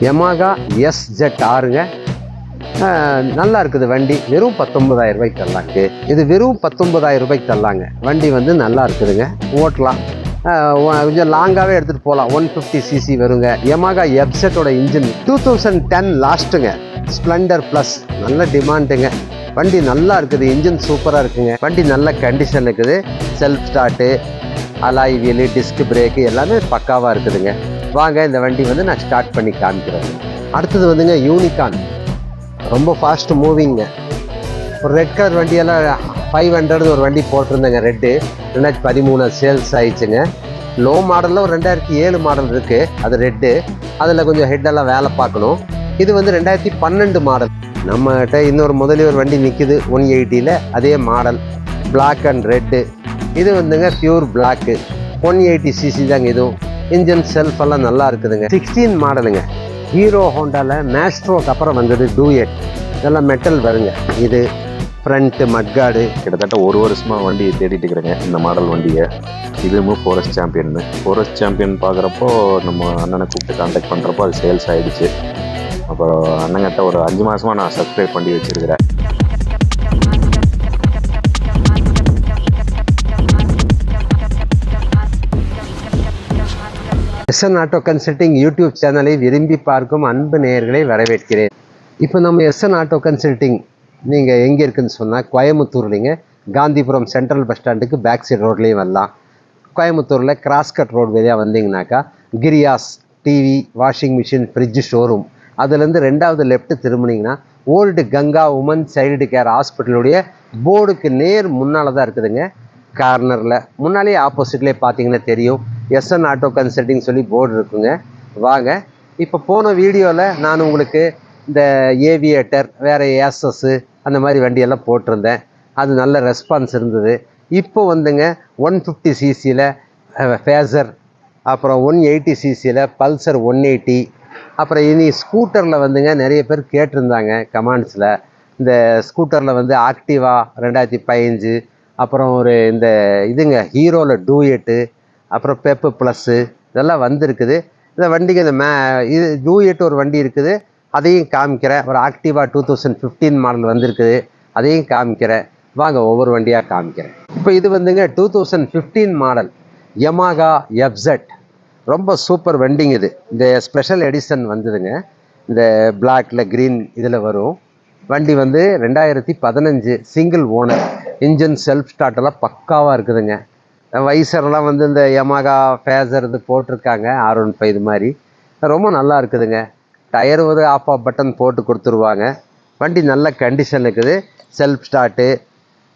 Yamaha SZ6ங்க. நல்லா இருக்குது வண்டி. வெறும் 19,000 ரூபாய்க்கு தரலாங்க. இது வெறும் 19,000 ரூபாய்க்கு தரலாங்க. வண்டி வந்து நல்லா இருக்குதுங்க, ஓட்டலாம். கொஞ்சம் லாங்காகவே எடுத்துகிட்டு போகலாம். 150cc வருங்க. யமாகா FZ இன்ஜின் 2010 லாஸ்ட்டுங்க. ஸ்ப்ளெண்டர் ப்ளஸ் நல்ல டிமாண்டுங்க. வண்டி நல்லா இருக்குது, இன்ஜின் சூப்பராக இருக்குங்க. வண்டி நல்ல கண்டிஷன் இருக்குது. Self start, alloy wheel, disc brake எல்லாமே பக்காவாக இருக்குதுங்க. வாங்க இந்த வண்டி வந்து நான் ஸ்டார்ட் பண்ணி காமிக்கிறேன். அடுத்தது வந்துங்க யூனிகான். ரொம்ப ஃபாஸ்ட் மூவிங்க. ஒரு ரெட் கலர் வண்டியெல்லாம் 500 ஒரு வண்டி போட்டிருந்தேங்க. ரெட்டு 2013 சேல்ஸ் ஆயிடுச்சுங்க. லோ மாடலில் ஒரு 2007 மாடல் இருக்குது, அது ரெட்டு. அதில் கொஞ்சம் ஹெட்டெல்லாம் வேலை பார்க்கணும். இது வந்து 2012 மாடல். நம்மகிட்ட இன்னொரு முதலியோர் வண்டி நிற்குது 180ல், அதே மாடல், பிளாக் அண்ட் ரெட்டு. இது வந்துங்க பியூர் பிளாக்கு, 180cc தாங்க. இதுவும் இன்ஜின் செல்ஃப் எல்லாம் நல்லா இருக்குதுங்க. 16 மாடலுங்க. ஹீரோ ஹோண்டாவில் மேஸ்ட்ரோக்கு அப்புறம் வந்தது டூயட். இதெல்லாம் மெட்டல் வருங்க. இது ஃப்ரண்ட்டு மட்கார்டு. கிட்டத்தட்ட ஒரு வருஷமாக வண்டி தேடிட்டு இருக்கிறேங்க, இந்த மாடல் வண்டியை. இதுவும் ஃபாரஸ்ட் சாம்பியன் பார்க்குறப்போ நம்ம அண்ணனை கூப்பிட்டு கான்டாக்ட் பண்ணுறப்போ அது சேல்ஸ் ஆகிடுச்சு. அப்புறம் அண்ணங்கிட்ட ஒரு 5 மாதமாக நான் சப்ஸ்கிரைப் பண்ணி வச்சுருக்கிறேன். SN ஆட்டோ கன்சல்டிங் யூடியூப் சேனலை விரும்பி பார்க்கும் அன்பு நேயர்களை வரவேற்கிறேன். இப்போ நம்ம SN ஆட்டோ கன்சல்டிங் நீங்கள் எங்கே இருக்குதுன்னு சொன்னால் கோயம்புத்தூர்லிங்க. காந்திபுரம் சென்ட்ரல் பஸ் ஸ்டாண்டுக்கு பேக் சைட் ரோட்லேயும் வரலாம். கோயம்புத்தூரில் கிராஸ்கட் ரோடு வழியாக வந்தீங்கன்னாக்கா Girias TV, washing machine, fridge showroom, அதுலேருந்து 2வது லெஃப்ட்டு திரும்பினீங்கன்னா old Ganga woman child care ஹாஸ்பிட்டலுடைய போர்டுக்கு நேர் முன்னால் தான் இருக்குதுங்க. கார்னரில் முன்னாலேயே ஆப்போசிட்லேயே பார்த்தீங்கன்னா தெரியும், SN ஆட்டோ கன்சல்டிங் சொல்லி போர்டு இருக்குங்க. வாங்க. இப்போ போன வீடியோவில் நான் உங்களுக்கு இந்த ஏவியேட்டர், வேறு ஏசஸ்ஸு அந்த மாதிரி வண்டியெல்லாம் போட்டிருந்தேன். அது நல்ல ரெஸ்பான்ஸ் இருந்தது. இப்போ வந்துங்க 150cc ஃபேசர், அப்புறம் 180cc பல்சர் 180, அப்புறம் இனி ஸ்கூட்டரில் வந்துங்க நிறைய பேர் கேட்டிருந்தாங்க கமெண்ட்ஸில். இந்த ஸ்கூட்டரில் வந்து ஆக்டிவா 2015, அப்புறம் ஒரு இந்த இதுங்க ஹீரோவில் டூயட்டு, அப்புறம் பெப்பு ப்ளஸ்ஸு இதெல்லாம் வந்துருக்குது. இந்த வண்டிக்கு இந்த இது டூயட் ஒரு வண்டி இருக்குது, அதையும் காமிக்கிறேன். ஒரு ஆக்டிவா 2015 மாடல் வந்திருக்குது, அதையும் காமிக்கிறேன். வாங்க ஒவ்வொரு வண்டியாக காமிக்கிறேன். இப்போ இது வந்துங்க 2015 மாடல் யமாகா FZ. ரொம்ப சூப்பர் வண்டிங்க இது. இந்த ஸ்பெஷல் எடிஷன் வந்ததுங்க. இந்த பிளாக்ல க்ரீன் இதில் வரும். வண்டி வந்து 2015 சிங்கிள் ஓனர். இன்ஜின் செல்ஃப் ஸ்டார்ட்டெல்லாம் பக்காவாக இருக்குதுங்க. வைசர்லாம் வந்து இந்த யமாகா ஃபேசர் இது போட்டிருக்காங்க, R15 இது மாதிரி. ரொம்ப நல்லா இருக்குதுங்க. டயர் ஒரு ஆஃப் பட்டன் போட்டு கொடுத்துருவாங்க. வண்டி நல்ல கண்டிஷன் இருக்குது. Self start,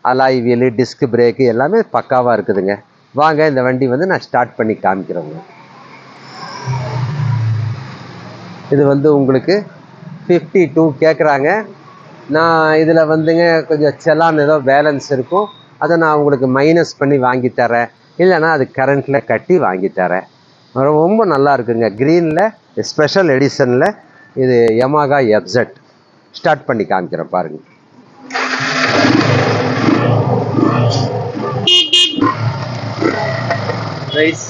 alloy wheel, disc brake எல்லாமே பக்காவாக இருக்குதுங்க. வாங்க இந்த வண்டி வந்து நான் ஸ்டார்ட் பண்ணி காமிக்கிறேங்க. இது வந்து உங்களுக்கு 52 கேட்குறாங்க. நான் இதில் வந்துங்க கொஞ்சம் செலான் ஏதோ பேலன்ஸ் இருக்கும், அதை நான் உங்களுக்கு மைனஸ் பண்ணி வாங்கி தரேன். இல்லைனா அது கரண்ட்டில் கட்டி வாங்கி தரேன். ரொம்ப நல்லா இருக்குங்க. க்ரீனில் ஸ்பெஷல் எடிஷனில் இது யமாகா FZ. ஸ்டார்ட் பண்ணி காமிக்கிறேன் பாருங்கள். ரைஸ்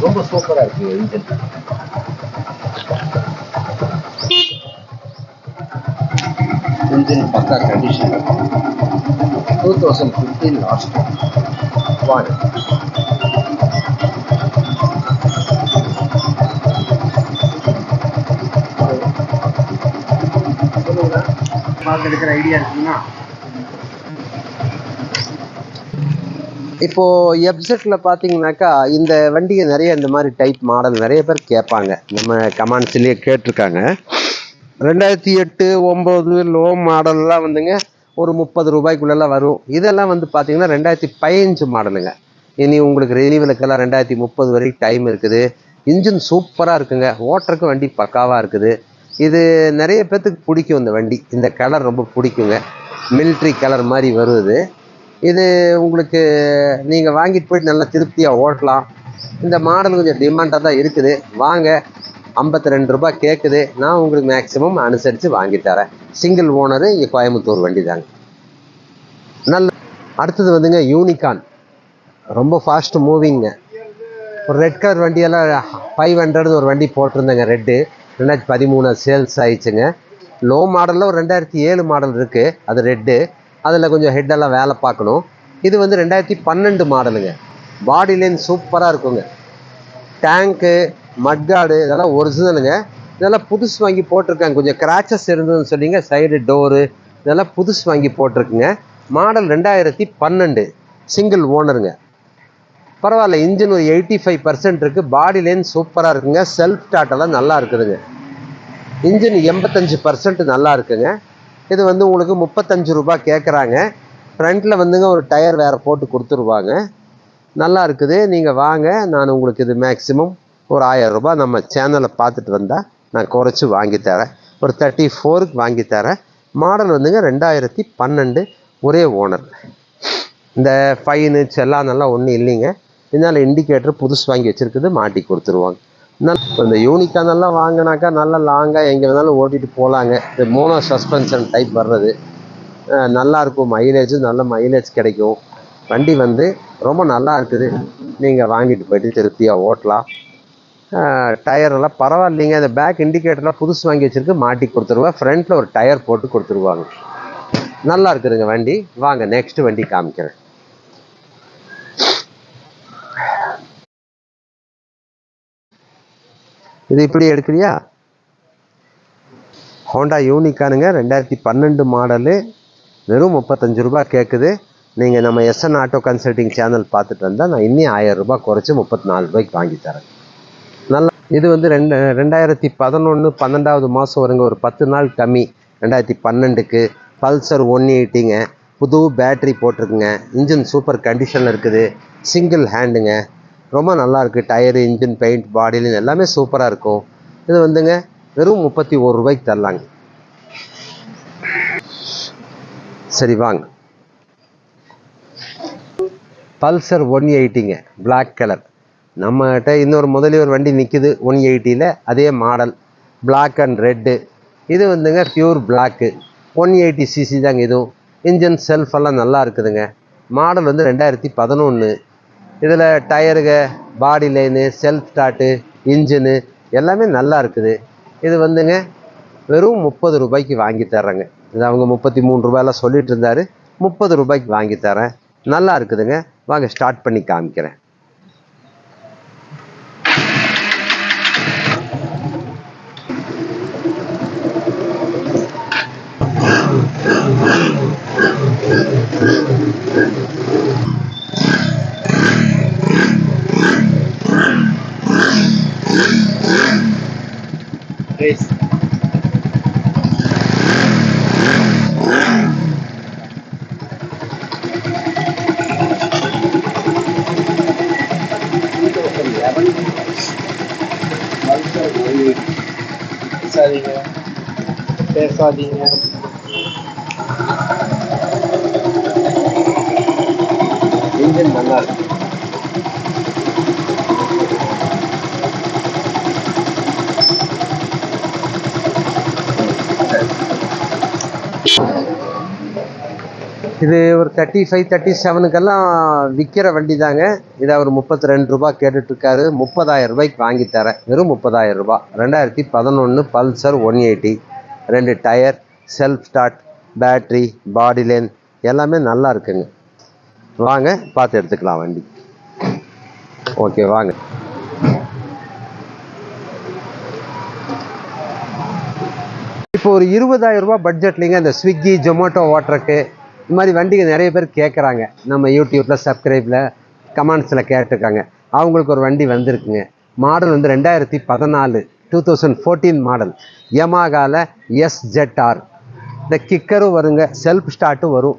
ரொம்ப சூப்பராக இருக்குது இன்ஜின். இன்ஜின் பக்கா கண்டிஷன். 2015 லாஸ்ட். வாங்க. சொல்லுங்க, பார்த்து எடுக்கிற ஐடியா இருக்குன்னா. இப்போது FZல பார்த்தீங்கன்னாக்கா இந்த வண்டியை நிறைய இந்த மாதிரி டைப் மாடல் நிறைய பேர் கேட்பாங்க. நம்ம கமெண்ட்ஸ்லேயே கேட்டிருக்காங்க. 2008, 9 லோ மாடல்லாம் வந்துங்க ஒரு 30 ரூபாய்க்குள்ளெல்லாம் வரும். இதெல்லாம் வந்து பார்த்தீங்கன்னா 2015 மாடலுங்க. இனி உங்களுக்கு ரினிவலுக்கெல்லாம் 2030 வரைக்கும் டைம் இருக்குது. இன்ஜின் சூப்பராக இருக்குங்க. ஓட்டுறக்கு வண்டி பக்காவாக இருக்குது. இது நிறைய பேர்த்துக்கு பிடிக்கும். இந்த வண்டி, இந்த கலர் ரொம்ப பிடிக்குங்க. மிலிட்ரி கலர் மாதிரி வருது. இது உங்களுக்கு நீங்கள் வாங்கிட்டு போயிட்டு நல்லா திருப்தியாக ஓட்டலாம். இந்த மாடல் கொஞ்சம் டிமாண்டாக தான் இருக்குது. வாங்க 52 ரூபாய் கேட்குது. நான் உங்களுக்கு மேக்ஸிமம் அனுசரித்து வாங்கி தரேன். சிங்கிள் ஓனரு, இங்கே கோயம்புத்தூர் வண்டி தாங்க. நல்ல அடுத்தது வந்துங்க யூனிகான், ரொம்ப ஃபாஸ்ட் மூவிங்க. ஒரு ரெட் கலர் வண்டியெல்லாம் 500 ஒரு வண்டி போட்டிருந்தேங்க. ரெட்டு 2013 சேல்ஸ் ஆயிடுச்சுங்க. லோ மாடலில் ஒரு 2007 மாடல் இருக்குது, அது ரெட்டு. அதில் கொஞ்சம் ஹெட்டெல்லாம் வேலை பார்க்கணும். இது வந்து 2012 மாடலுங்க. பாடி லைன் சூப்பராக இருக்குங்க. டேங்க்கு, மட்கார்டு இதெல்லாம் ஒரிஜினலுங்க. இதெல்லாம் புதுசு வாங்கி போட்டிருக்காங்க. கொஞ்சம் கிராச்சஸ் இருந்ததுன்னு சொன்னீங்க, சைடு டோரு இதெல்லாம் புதுசு வாங்கி போட்டிருக்குங்க. Model 2012, single ஓனருங்க. பரவாயில்ல, இன்ஜின் ஒரு 85% இருக்குது. பாடி லைன் சூப்பராக இருக்குங்க. செல்ஃப் ஸ்டார்ட்டெல்லாம் நல்லா இருக்குதுங்க. இன்ஜின் 85% நல்லா இருக்குங்க. இது வந்து உங்களுக்கு 35 ரூபாய் கேட்குறாங்க. ஃப்ரண்ட்டில் வந்துங்க ஒரு டயர் வேறு போட்டு கொடுத்துருவாங்க. நல்லா இருக்குது. நீங்கள் வாங்க, நான் உங்களுக்கு இது மேக்ஸிமம் ஒரு 1000 ரூபாய் நம்ம சேனலை பார்த்துட்டு வந்தால் நான் குறைச்சி வாங்கி தரேன். ஒரு 34க்கு வாங்கி தரேன். மாடல் வந்துங்க 2012, ஒரே ஓனர். இந்த ஃபைனு செல்லாம் நல்லா ஒன்றும் இல்லைங்க. இதனால் இண்டிகேட்டர் புதுசு வாங்கி வச்சுருக்குது, மாட்டி கொடுத்துருவாங்க. இந்த யூனிகானெல்லாம் வாங்கினாக்கா நல்லா லாங்காக எங்கே வேணாலும் ஓட்டிகிட்டு போகலாங்க. இந்த மோனோ சஸ்பென்ஷன் டைப் வர்றது நல்லாயிருக்கும். நல்ல மைலேஜ் கிடைக்கும். வண்டி வந்து ரொம்ப நல்லா இருக்குது. நீங்கள் வாங்கிட்டு போய்ட்டு திருப்தியாக ஓட்டலாம். டயரெல்லாம் பரவாயில்லைங்க. இந்த பேக் இண்டிகேட்டர்லாம் புதுசு வாங்கி வச்சுருக்கு, மாட்டி கொடுத்துருவேன். ஃப்ரண்ட்டில் ஒரு டயர் போட்டு கொடுத்துருவாங்க. நல்லா இருக்குதுங்க வண்டி. வாங்க நெக்ஸ்ட் வண்டி காமிக்கிறேன். இது இப்படி எடுக்கிறியா? ஹோண்டா யூனிகானுங்க, 2012 மாடலு, வெறும் 35 ரூபாய் கேட்குது. நீங்கள் நம்ம எஸ்என் ஆட்டோ கன்சல்டிங் சேனல் பார்த்துட்டு வந்தால் நான் இன்னும் 1000 ரூபாய் குறைச்சி 34 ரூபாய்க்கு வாங்கி தரேன். நல்லா இது வந்து 2011 12வது மாதம் வருங்க. ஒரு 10 நாள் கம்மி. 2012க்கு பல்சர் 180ங்க. புது பேட்ரி போட்டிருக்குங்க. இன்ஜின் சூப்பர் கண்டிஷனில் இருக்குது. சிங்கிள் ஹேண்டுங்க. ரொம்ப நல்லா இருக்குது. டயரு, இன்ஜின், பெயிண்ட், பாடிலின் எல்லாமே சூப்பராக இருக்கும். இது வந்துங்க வெறும் 31 ரூபாய்க்கு தரலாங்க. சரி வாங்க. பல்சர் 180ங்க, பிளாக் கலர். நம்மகிட்ட இன்னொரு முதலே ஒரு வண்டி நிற்குது 180யில், அதே மாடல், பிளாக் அண்ட் ரெட்டு. இது வந்துங்க பியூர் பிளாக்கு, 180 சிசி தாங்க இதுவும். இன்ஜின் செல்ஃபெல்லாம் நல்லா இருக்குதுங்க. மாடல் வந்து 2011. இதில் டயருங்க, பாடி லைனு, செல்ஃப் ஸ்டார்ட்டு, இன்ஜினு எல்லாமே நல்லா இருக்குது. இது வந்துங்க வெறும் 30 ரூபாய்க்கு வாங்கி தர்றேங்க. இது அவங்க 33 ரூபாயெல்லாம் சொல்லிட்டு இருந்தார். 30 ரூபாய்க்கு வாங்கி தரேன். நல்லா இருக்குதுங்க. வாங்க ஸ்டார்ட் பண்ணி காமிக்கிறேன். பேசாதீங்க. இன்ஜின் நல்லா இருக்கு. இது ஒரு 35 37க்கெல்லாம் விற்கிற வண்டி தாங்க. இதை அவர் 32 ரூபாய் கேட்டுட்ருக்காரு. 30,000 ரூபாய்க்கு வாங்கி தரேன். வெறும் 30,000 ரூபாய். 2011 Pulsar 180, 2 tyre, self start, battery, body line எல்லாமே நல்லா இருக்குங்க. வாங்க பார்த்து எடுத்துக்கலாம் வண்டி. ஓகே வாங்க. இப்போ ஒரு 20,000 ரூபாய் பட்ஜெட்லிங்க இந்த ஸ்விக்கி, ஜொமேட்டோ ஓட்டுறக்கு இந்த மாதிரி வண்டிங்க நிறைய பேர் கேட்குறாங்க. நம்ம யூடியூப்பில் சப்ஸ்கிரைபில் கமெண்ட்ஸில் கேட்டிருக்காங்க. அவங்களுக்கு ஒரு வண்டி வந்திருக்குங்க. மாடல் வந்து 2014 மாடல். யமாகாவில் SZR. இந்த கிக்கரும் வருங்க, செல்ஃப் ஸ்டார்ட்டும் வரும்.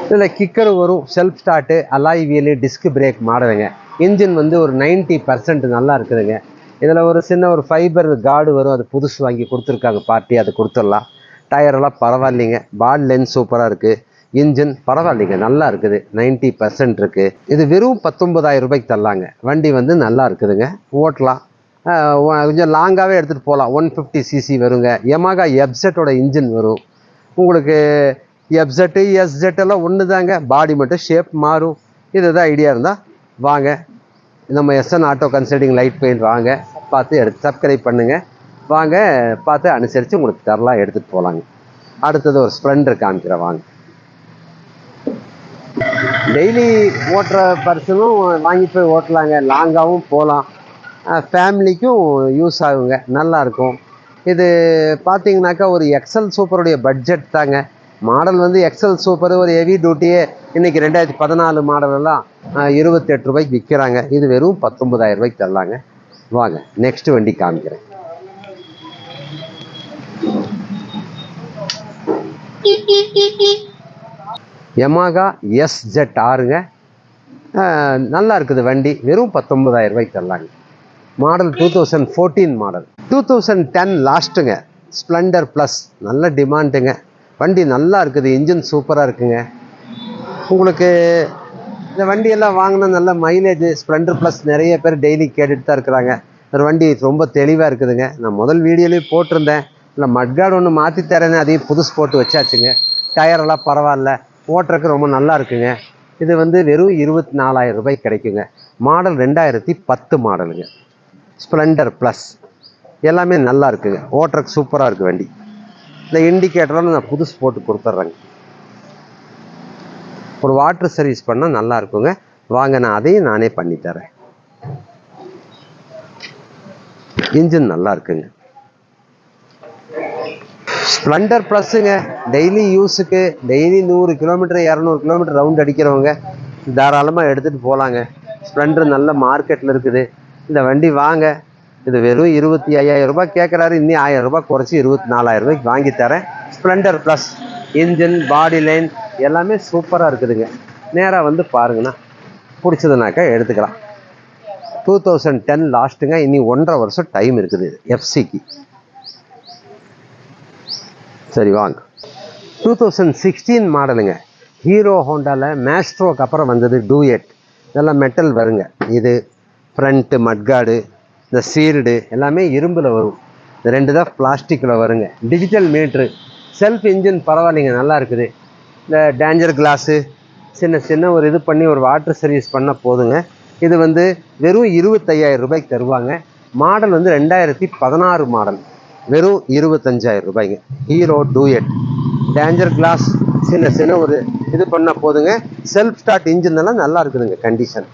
இதில் கிக்கரும் வரும், self start, alloy wheel, disc brake மாடலுங்க. இன்ஜின் வந்து ஒரு 90% நல்லா இருக்குதுங்க. இதில் ஒரு சின்ன ஒரு ஃபைபர் கார்டு வரும், அது புதுசு வாங்கி கொடுத்துருக்காங்க பார்ட்டி, அது கொடுத்துடலாம். டயரெல்லாம் பரவாயில்லைங்க. பாடி லைன் சூப்பராக இருக்குது. இன்ஜின் பரவாயில்லைங்க, நல்லா இருக்குது. 90% இருக்குது. இது வெறும் 19,000 ரூபாய்க்கு தரலாங்க. வண்டி வந்து நல்லா இருக்குதுங்க, ஓட்டலாம். கொஞ்சம் லாங்காகவே எடுத்துகிட்டு போகலாம். 150 சிசி வருங்க. யமாகா எஃப்செட்டோட இன்ஜின் வரும் உங்களுக்கு. எஃப்செட்டு எஸ்ஜெட் எல்லாம் ஒன்று தாங்க, பாடி மட்டும் ஷேப் மாறும். இதுதான் ஐடியா இருந்தால் வாங்க, நம்ம SN auto consulting light paint வாங்க, பார்த்து சப்ஸ்கிரைப் பண்ணுங்கள். வாங்க பார்த்து அனுசரித்து உங்களுக்கு தரலாம், எடுத்துகிட்டு போகலாங்க. அடுத்தது ஒரு ஸ்ப்ளெண்டர் காமிக்கிறேன் வாங்க. டெய்லி ஓட்டுற பர்சனும் வாங்கி போய் ஓட்டலாங்க, லாங்காகவும் போகலாம், ஃபேமிலிக்கும் யூஸ் ஆகுங்க, நல்லாயிருக்கும். இது பார்த்தீங்கன்னாக்கா ஒரு எக்ஸல் சூப்பருடைய பட்ஜெட் தாங்க. மாடல் வந்து எக்ஸல் சூப்பர் ஒரு ஹெவி டியூட்டியே இன்றைக்கி 2014 மாடலெல்லாம் 28 ரூபாய்க்கு விற்கிறாங்க. இது வெறும் 19,000 ரூபாய்க்கு தரலாங்க. வாங்க நெக்ஸ்ட் வண்டி காமிக்கிறேன். யமாகா SZ6ங்க. நல்லா இருக்குது வண்டி, வெறும் 19,000 ரூபாய்க்கு தரலாங்க. Model 2014 model. 2010 லாஸ்ட்டுங்க. ஸ்ப்ளெண்டர் ப்ளஸ் நல்ல டிமாண்டுங்க. வண்டி நல்லா இருக்குது, இன்ஜின் சூப்பராக இருக்குங்க. உங்களுக்கு இந்த வண்டியெல்லாம் வாங்கினா நல்ல மைலேஜ். ஸ்ப்ளெண்டர் ப்ளஸ் நிறைய பேர் டெய்லி கேட்டுட்டு தான் இருக்கிறாங்க. ஒரு வண்டி ரொம்ப தெளிவாக இருக்குதுங்க. நான் முதல் வீடியோலேயும் போட்டிருந்தேன், இல்லை மட்கார்டு ஒன்று மாற்றி தரேன்னு அதையும் புதுசு போட்டு வச்சாச்சுங்க. டயரெல்லாம் பரவாயில்ல, ஓட்டுறதுக்கு ரொம்ப நல்லா இருக்குங்க. இது வந்து வெறும் 24,000 ரூபாய்க்கு கிடைக்குங்க. மாடல் 2010 மாடலுங்க. ஸ்ப்ளெண்டர் ப்ளஸ் எல்லாமே நல்லா இருக்குங்க, ஓட்டுறதுக்கு சூப்பராக இருக்குது வண்டி. இந்த இண்டிகேட்டரெல்லாம் நான் புதுசு போட்டு கொடுத்துட்றேங்க. ஒரு வாட்டர் சர்வீஸ் பண்ணால் நல்லா இருக்குங்க. வாங்க நான் அதையும் நானே பண்ணித்தரேன். இன்ஜின் நல்லா இருக்குங்க. ஸ்ப்ளெண்டர் ப்ளஸ்ஸுங்க, டெய்லி யூஸுக்கு, டெய்லி 100 கிலோமீட்டர் 200 கிலோமீட்டர் ரவுண்ட் அடிக்கிறவங்க தாராளமாக எடுத்துகிட்டு போகலாங்க. ஸ்ப்ளெண்டர் நல்ல மார்க்கெட்டில் இருக்குது. இந்த வண்டி வாங்க. இது வெறும் 25,000 ரூபாய் கேட்குறாரு, இன்னும் 1000 ரூபாய் குறைச்சி 24,000 ரூபாய்க்கு வாங்கி தரேன். ஸ்ப்ளெண்டர் ப்ளஸ் இன்ஜின் பாடி லைன் எல்லாமே சூப்பராக இருக்குதுங்க. நேராக வந்து பாருங்கண்ணா, பிடிச்சதுனாக்கா எடுத்துக்கலாம். 2010 லாஸ்ட்டுங்க. இனி 1.5 வருஷம் டைம் இருக்குது எஃப்சிக்கு. சரி வாங்க. 2016 மாடலுங்க. ஹீரோ ஹோண்டாவில் மேஸ்ட்ரோக்கு அப்புறம் வந்தது டூயட். இதெல்லாம் மெட்டல் வருங்க. இது ஃப்ரண்ட்டு மட்கார்டு, இந்த சீல்டு எல்லாமே இரும்பில் வரும். இந்த 2 தான் பிளாஸ்டிக்கில் வருங்க. டிஜிட்டல் மீட்ரு, செல்ஃப் இன்ஜின் பரவாயில்லைங்க, நல்லா இருக்குது. இந்த டேஞ்சர் கிளாஸு சின்ன ஒரு இது பண்ணி ஒரு வாட்டர் சர்வீஸ் பண்ணால் போதுங்க. இது வந்து வெறும் 25,000 ரூபாய்க்கு தருவாங்க. மாடல் வந்து 2016 மாடல், வெறும் 25,000 ரூபாய்ங்க. ஹீரோ டூயட், டேஞ்சர் கிளாஸ் சின்ன ஒரு இது பண்ணால் போதுங்க. செல்ஃப் ஸ்டார்ட் இன்ஜின் எல்லாம் நல்லா இருக்குதுங்க கண்டிஷன்.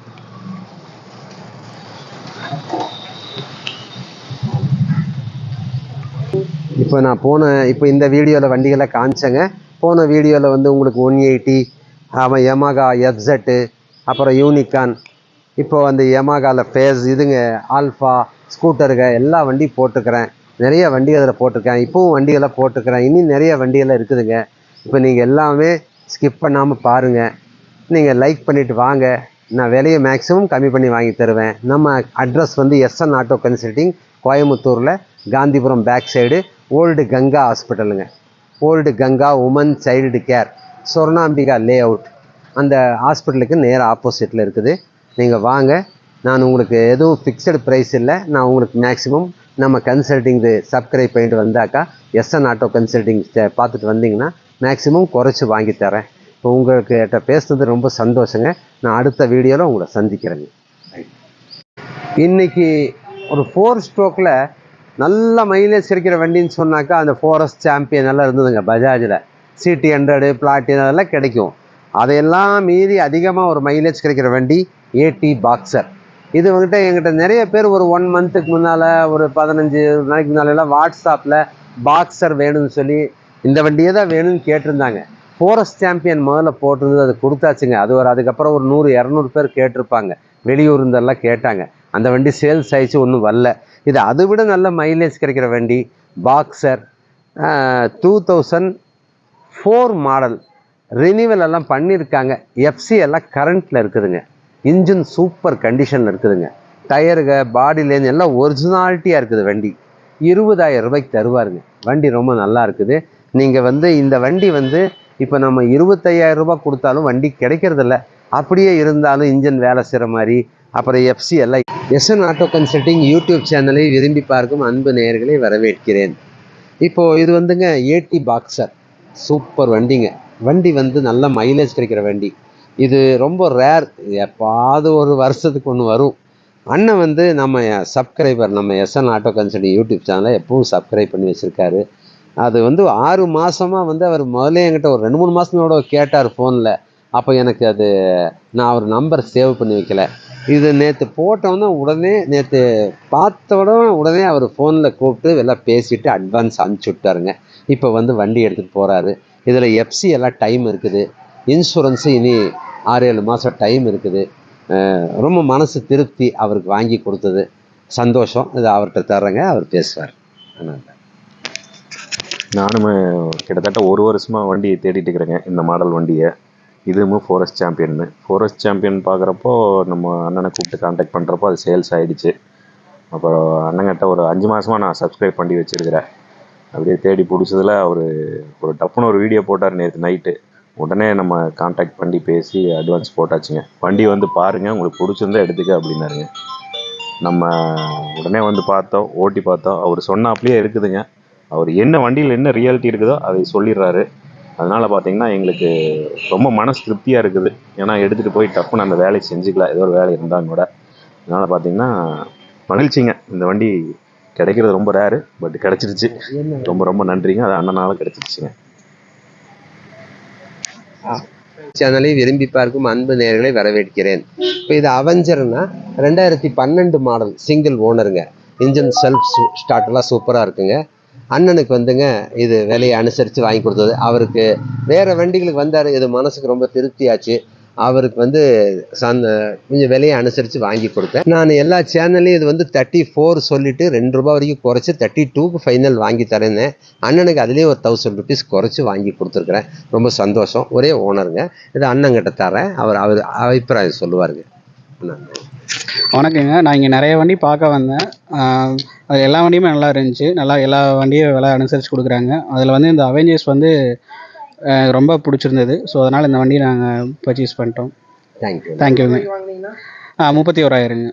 இப்போ இந்த வீடியோவில் வண்டிகளை காமிச்சேங்க. போன வீடியோவில் வந்து உங்களுக்கு 180, யமாகா எஃப்செட்டு, அப்புறம் யூனிகான், இப்போ வந்து யமாகாவில் ஃபேஸ், இதுங்க ஆல்ஃபா ஸ்கூட்டருங்க, எல்லா வண்டி போட்டுக்கிறேன். நிறைய வண்டி அதில் போட்டிருக்கேன். இப்போவும் வண்டிகளை போட்டுக்கிறேன். இன்னும் நிறைய வண்டியெல்லாம் இருக்குதுங்க. இப்போ நீங்கள் எல்லாமே ஸ்கிப் பண்ணாமல் பாருங்கள். நீங்கள் லைக் பண்ணிவிட்டு வாங்க. நான் விலையை மேக்ஸிமம் கம்மி பண்ணி வாங்கி தருவேன். நம்ம அட்ரஸ் வந்து எஸ்என் ஆட்டோ கன்சல்டிங், கோயம்புத்தூரில் Gandhipuram back side old Ganga ஹாஸ்பிட்டலுங்க. Old Ganga woman child care, Swarnambika layout, அந்த ஹாஸ்பிட்டலுக்கு நேராக ஆப்போசிட்டில் இருக்குது. நீங்கள் வாங்க. நான் உங்களுக்கு எதுவும் ஃபிக்ஸடு ப்ரைஸ் இல்லை. நான் உங்களுக்கு மேக்ஸிமம் நம்ம கன்சல்டிங் சப்ஸ்கிரைப் பண்ணிட்டு வந்தாக்கா எஸ்என் ஆட்டோ கன்சல்டிங் பார்த்துட்டு வந்தீங்கன்னா மேக்ஸிமம் குறைச்சி வாங்கி தரேன். இப்போ உங்களுக்கு பேசுனது ரொம்ப சந்தோஷங்க. நான் அடுத்த வீடியோவில் உங்களை சந்திக்கிறேங்க. இன்றைக்கி ஒரு 4 ஸ்ட்ரோக்கில் நல்ல மைலேஜ் கிடைக்கிற வண்டின்னு சொன்னாக்கா அந்த ஃபாரஸ்ட் சாம்பியன் எல்லாம் இருந்ததுங்க. பஜாஜில் சிடி 100 பிளாட்டின் அதெல்லாம் கிடைக்கும். அதையெல்லாம் மீறி அதிகமாக ஒரு மைலேஜ் கிடைக்கிற வண்டி ஏடி பாக்ஸர். இது வந்துட்டு எங்கிட்ட நிறைய பேர் ஒரு 1 மந்த்துக்கு முன்னால், ஒரு 15 நாளைக்கு முன்னாலெல்லாம் வாட்ஸ்அப்பில் பாக்ஸர் வேணும்னு சொல்லி இந்த வண்டியே தான் வேணும்னு கேட்டிருந்தாங்க. ஃபாரஸ்ட் சாம்பியன் முதல்ல போட்டிருந்தது, அது கொடுத்தாச்சுங்க. அதுக்கப்புறம் ஒரு 100-200 பேர் கேட்டிருப்பாங்க, வெளியூர் இருந்தெல்லாம் கேட்டாங்க. அந்த வண்டி சேல்ஸ் ஆயிடுச்சு, ஒன்றும் வரல. இது அதை விட நல்ல மைலேஜ் கிடைக்கிற வண்டி பாக்ஸர். 2004 மாடல், ரினிவல் எல்லாம் பண்ணியிருக்காங்க. எஃப்சி எல்லாம் கரண்ட்டில் இருக்குதுங்க. இன்ஜின் சூப்பர் கண்டிஷனில் இருக்குதுங்க. டயருங்க பாடி லைன் எல்லாம் ஒரிஜினாலிட்டியாக இருக்குது. வண்டி 20,000 ரூபாய்க்கு தருவாருங்க. வண்டி ரொம்ப நல்லா இருக்குது. நீங்கள் வந்து இந்த வண்டி வந்து இப்போ நம்ம 25,000 ரூபாய் கொடுத்தாலும் வண்டி கிடைக்கிறதில்ல. அப்படியே இருந்தாலும் இன்ஜின் வேலை செய்கிற மாதிரி, அப்புறம் எஃப்சி எல்லாம் எஸ்என் ஆட்டோ கன்சல்டிங் யூடியூப் சேனலை விரும்பி பார்க்கும் அன்பு நேயர்களை வரவேற்கிறேன். இப்போது இது வந்துங்க ஏடி பாக்ஸர் சூப்பர் வண்டிங்க. வண்டி வந்து நல்ல மைலேஜ் கிடைக்கிற வண்டி. இது ரொம்ப ரேர், எப்பாவது ஒரு வருஷத்துக்கு ஒன்று வரும். அண்ணன் வந்து நம்ம சப்ஸ்கிரைபர், நம்ம எஸ்என் ஆட்டோ கன்சல்டிங் யூடியூப் சேனலை எப்பவும் சப்ஸ்கிரைப் பண்ணி வச்சுருக்காரு. அது வந்து 6 மாதமாக வந்து அவர் முதல்ல என்கிட்ட ஒரு 2-3 மாதங்களோட கேட்டார் ஃபோனில். அப்போ எனக்கு அது நான் அவர் நம்பர் சேவ் பண்ணி வைக்கல. இது நேற்று போட்டோன்னே நேற்று உடனே அவர் ஃபோனில் கூப்பிட்டு எல்லாம் பேசிவிட்டு அட்வான்ஸ் அனுப்பிச்சி விட்டாருங்க. இப்போ வந்து வண்டி எடுத்துகிட்டு போகிறாரு. இதில் எஃப்சி எல்லாம் டைம் இருக்குது, இன்சூரன்ஸு இனி 6-7 மாதம் டைம் இருக்குது. ரொம்ப மனசு திருப்தி, அவருக்கு வாங்கி கொடுத்தது சந்தோஷம். இது அவர்கிட்ட தர்றேங்க, அவர் பேசுவார். நானும் கிட்டத்தட்ட 1 வருஷமாக வண்டியை தேடிட்டு இருக்கிறேங்க, இந்த மாடல் வண்டியை. இதுவும் ஃபாரஸ்ட் சாம்பியன்னு. ஃபாரஸ்ட் சாம்பியன் பார்க்குறப்போ நம்ம அண்ணனை கூப்பிட்டு கான்டாக்ட் பண்ணுறப்போ அது சேல்ஸ் ஆகிடுச்சு. அப்புறம் அண்ணங்கிட்ட ஒரு 5 மாதமாக நான் சப்ஸ்கிரைப் பண்ணி வச்சுருக்கிறேன். அப்படியே தேடி பிடிச்சதில் ஒரு டப்புன்னு ஒரு வீடியோ போட்டார் நேற்று நைட்டு. உடனே நம்ம கான்டாக்ட் பண்ணி பேசி அட்வான்ஸ் போட்டாச்சுங்க. வண்டி வந்து பாருங்கள், உங்களுக்கு பிடிச்சிருந்தா எடுத்துக்க அப்படின்னாருங்க. நம்ம உடனே வந்து பார்த்தோம், ஓட்டி பார்த்தோம். அவர் சொன்னாப்லேயே இருக்குதுங்க. அவர் என்ன வண்டியில் என்ன ரியாலிட்டி இருக்குதோ அதை சொல்லிடுறாரு. அதனால் பார்த்திங்கன்னா எங்களுக்கு ரொம்ப மனசு திருப்தியாக இருக்குது. ஏன்னா எடுத்துகிட்டு போய் டப்புன்னு அந்த வேலையை செஞ்சுக்கலாம், ஏதோ ஒரு வேலை இருந்தாங்க கூட. அதனால் பார்த்திங்கன்னா மகிழ்ச்சிங்க. இந்த வண்டி கிடைக்கிறது ரொம்ப ரேரு, பட் கிடச்சிருச்சு. ரொம்ப ரொம்ப நன்றிங்க. அது அண்ணனால கிடச்சிருச்சுங்க. சேனலை விரும்பி பார்க்கும் அன்பு நேயர்களை வரவேற்கிறேன். இப்போ இது அவெஞ்சர்னா 2012 மாடல் சிங்கிள் ஓனருங்க. இன்ஜின் செல்ஃப் ஸ்டார்ட்லாம் சூப்பராக இருக்குங்க. அண்ணனுக்கு வந்துங்க இது விலையை அனுசரித்து வாங்கி கொடுத்தது. அவருக்கு வேறு வண்டிகளுக்கு வந்தார், இது மனசுக்கு ரொம்ப திருப்தியாச்சு. அவருக்கு வந்து கொஞ்சம் விலையை அனுசரித்து வாங்கி கொடுத்தேன். நான் எல்லா சேனல்லையும் இது வந்து 34 சொல்லிவிட்டு ₹2 வரைக்கும் குறைச்சி 32க்கு ஃபைனல் வாங்கி தரேன்னு. அண்ணனுக்கு அதுலேயும் ஒரு ₹1000 குறைச்சி வாங்கி கொடுத்துருக்குறேன். ரொம்ப சந்தோஷம். ஒரே ஓனருங்க. இது அண்ணங்கிட்ட தரேன், அவர் அபிப்பிராயம் சொல்லுவாருங்க. வணக்கங்க. நான் இங்கே நிறைய வண்டி பார்க்க வந்தேன். அது எல்லா வண்டியுமே நல்லா இருந்துச்சு. எல்லா வண்டியும் விலை அனுசரித்து கொடுக்குறாங்க. அதில் வந்து இந்த அவெஞ்சர்ஸ் வந்து ரொம்ப பிடிச்சிருந்தது. ஸோ அதனால் இந்த வண்டியை நாங்கள் பர்ச்சேஸ் பண்ணிட்டோம். தேங்க்யூங்க. 31,000ங்க.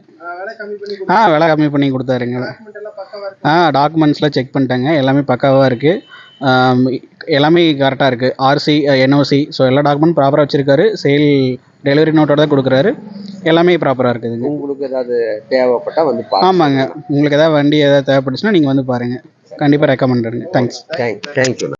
விலை கம்மி பண்ணி கொடுத்தாருங்க. டாக்குமெண்ட்ஸ்லாம் செக் பண்ணிட்டேங்க, எல்லாமே பக்காவாக இருக்குது. எல்லாமே கரெக்டாக இருக்குது. ஆர்சி, என்ஓசி, ஸோ எல்லா டாக்குமெண்ட் ப்ராப்பராக வச்சுருக்காரு. டெலிவரி நோட்டோட தான் கொடுக்குறாரு. எல்லாமே ப்ராப்பராக இருக்குதுங்க. உங்களுக்கு ஏதாவது தேவைப்பட்டால் வந்து ஆமாங்க, உங்களுக்கு ஏதாவது வண்டி ஏதாவது தேவைப்பட்டுச்சுன்னா நீங்கள் வந்து பாருங்கள். கண்டிப்பாக ரெக்கமெண்ட் பண்ணுங்க. தேங்க்யூ.